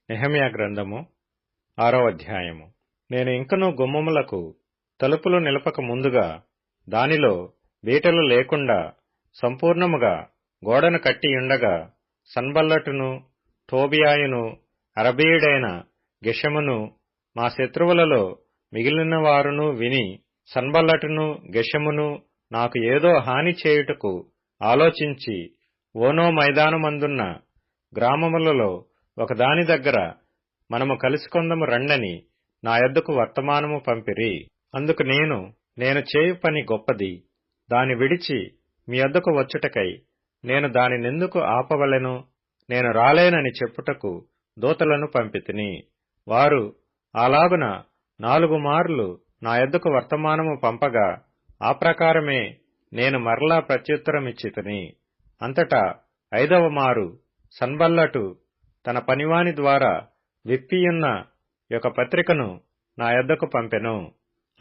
నెహెమ్యా గ్రంథము 6వ అధ్యాయము. నేను ఇంకనూ గుమ్మములకు తలుపులు నిలపక ముందుగా దానిలో బీటలు లేకుండా సంపూర్ణముగా గోడను కట్టియుండగా సన్బల్లటును టోబియాయును అరబీయుడైన గెషెమును మా శత్రువులలో మిగిలిన వారును విని, సన్బల్లటును గెషెమును నాకు ఏదో హాని చేయుటకు ఆలోచించి ఓనో మైదానమందున్న గ్రామములలో ఒకదాని దగ్గర మనము కలుసుకొందము రండని నా యొద్దకు వర్తమానము పంపిరి. అందుకు నేను చేయు పని గొప్పది, దాని విడిచి మీ యొద్దకు వచ్చుటకై నేను దానినెందుకు ఆపవలెను? నేను రాలేనని చెప్పుటకు దూతలను పంపితిని. వారు అలాగున 4 మార్లు నా యొద్దకు వర్తమానము పంపగా ఆ ప్రకారమే నేను మరలా ప్రత్యుత్తరమిచ్చితిని. అంతటా 5వ మారు సన్బల్లటు తన పనివాని ద్వారా విప్పియున్న ఒక పత్రికను నా యొద్దకు పంపెను.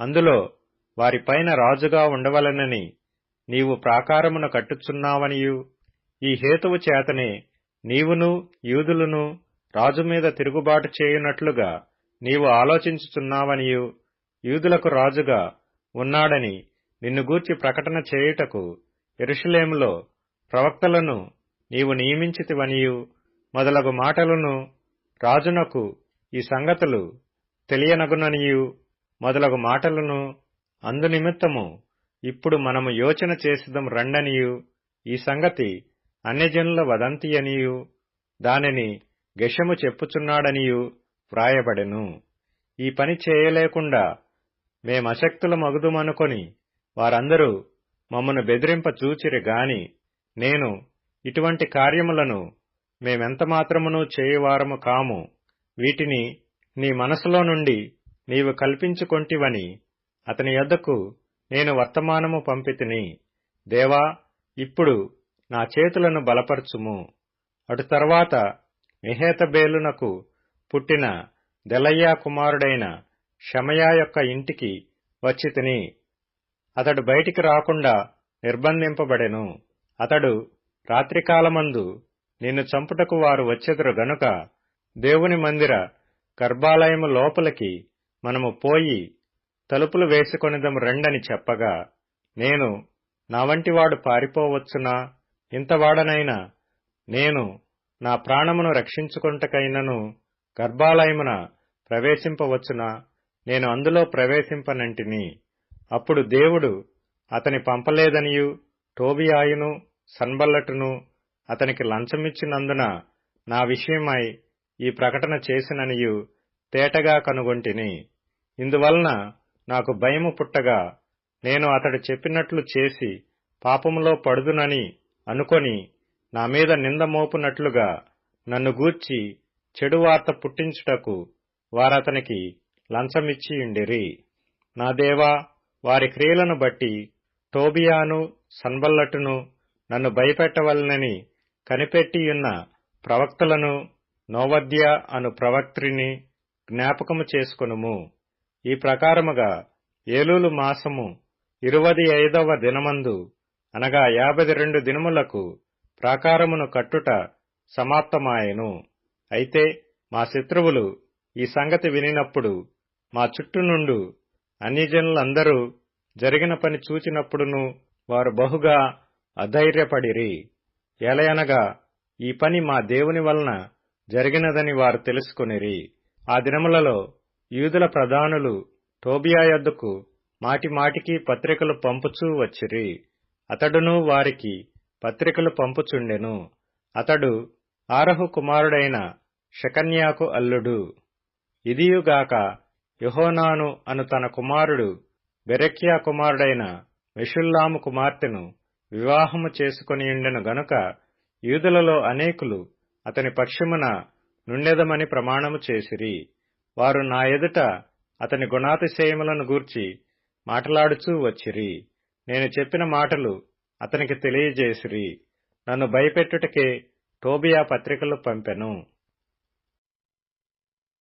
అందులో వారి పైన రాజుగా ఉండవలెనని నీవు ప్రాకారమును కట్టుచున్నావనియు, ఈ హేతువు చేతనే నీవును యూదులను రాజు మీద తిరుగుబాటు చేయునట్లుగా నీవు ఆలోచించుచున్నావనియు, యూదులకు రాజుగా ఉన్నాడని నిన్ను గూర్చి ప్రకటన చేయుటకు యెరూషలేములో ప్రవక్తలను నీవు నియమించితివనియు మొదలగు మాటలను, రాజునకు ఈ సంగతులు తెలియనగుననియు మొదలగు మాటలను అందునిమిత్తము ఇప్పుడు మనము యోచన చేసిదం రండనియు, ఈ సంగతి అన్యజనుల వదంతియనియు దానిని గెషెము చెప్పుచున్నాడనియు వ్రాయబడెను. ఈ పని చేయలేకుండా మేమశక్తులమగుదుమనుకొని వారందరూ మమ్మను బెదిరింప చూచిరి గాని, నేను ఇటువంటి కార్యములను మేమెంతమాత్రమునూ చేయువారము కాము. వీటిని నీ మనసులో నుండి నీవు కల్పించుకొంటివని అతని యొద్దకు నేను వర్తమానము పంపితిని. దేవా, ఇప్పుడు నా చేతులను బలపరచుము. అటు తర్వాత మెహేతబేలునకు పుట్టిన దెలయ్యా కుమారుడైన షమయా యొక్క ఇంటికి వచ్చితిని. అతడు బయటికి రాకుండా నిర్బంధింపబడెను. అతడు రాత్రికాలమందు నిన్ను చంపుటకు వారు వచ్చెదరు గనుక దేవుని మందిర గర్భాలయము లోపలికి మనము పోయి తలుపులు వేసుకొనిదము రండని చెప్పగా, నేను నా వంటివాడు పారిపోవచ్చునా? ఇంతవాడనైనా నేను నా ప్రాణమును రక్షించుకొనుటకైనను గర్భాలయమున ప్రవేశింపవచ్చునా? నేను అందులో ప్రవేశింపనంటిని. అప్పుడు దేవుడు అతని పంపలేదనియు, టోబియాయును సన్బల్లటును అతనికి లంచమిచ్చినందున నా విషయమై ఈ ప్రకటన చేసిననియు తేటగా కనుగొంటిని. ఇందువలన నాకు భయము పుట్టగా నేను అతడు చెప్పినట్లు చేసి పాపములో పడుదునని అనుకొని నా మీద నింద మోపునట్లుగా నన్ను గూర్చి చెడు వార్త పుట్టించుటకు వారతనికి లంచమిచ్చియుండిరి. నా దేవా, వారి క్రియలను బట్టి టోబియాను సన్బల్లటును నన్ను భయపెట్టవలనని కనిపెట్టియున్న ప్రవక్తలను, నోవద్య అను ప్రవక్త్రిని జ్ఞాపకము చేసుకొనుము. ఈ ప్రకారముగా ఏలూలు మాసము 25వ దినమందు అనగా 52 దినములకు ప్రాకారమును కట్టుట సమాప్తమాయెను. అయితే మా శత్రువులు ఈ సంగతి వినినప్పుడు మా చుట్టూ నుండు అన్యజనులందరూ జరిగిన పని చూచినప్పుడును వారు బహుగా అధైర్యపడిరి. ఏలయనగా ఈ పని మా దేవుని వలన జరిగినదని వారు తెలుసుకొనిరి. ఆ దినములలో యూదుల ప్రధానులు టోబియా యొద్దకు మాటిమాటికి పత్రికలు పంపుచూ వచ్చిరి. అతడును వారికి పత్రికలు పంపుచుండెను. అతడు ఆరహు కుమారుడైన షెకన్యాకు అల్లుడు. ఇదియుగాక యెహోనాను అను తన కుమారుడు బెరెక్యా కుమారుడైన మెషుల్లాము కుమార్తెను వివాహము చేసుకొనియుండెను గనుక యూదులలో అనేకులు అతని పక్షమున నుండెదమని ప్రమాణము చేసిరి. వారు నా ఎదుట అతని గుణాతిశయములను గూర్చి మాట్లాడుచూ వచ్చిరి. నేను చెప్పిన మాటలు అతనికి తెలియజేసిరి. నన్ను భయపెట్టుటకే టోబియా పత్రికలు పంపెను.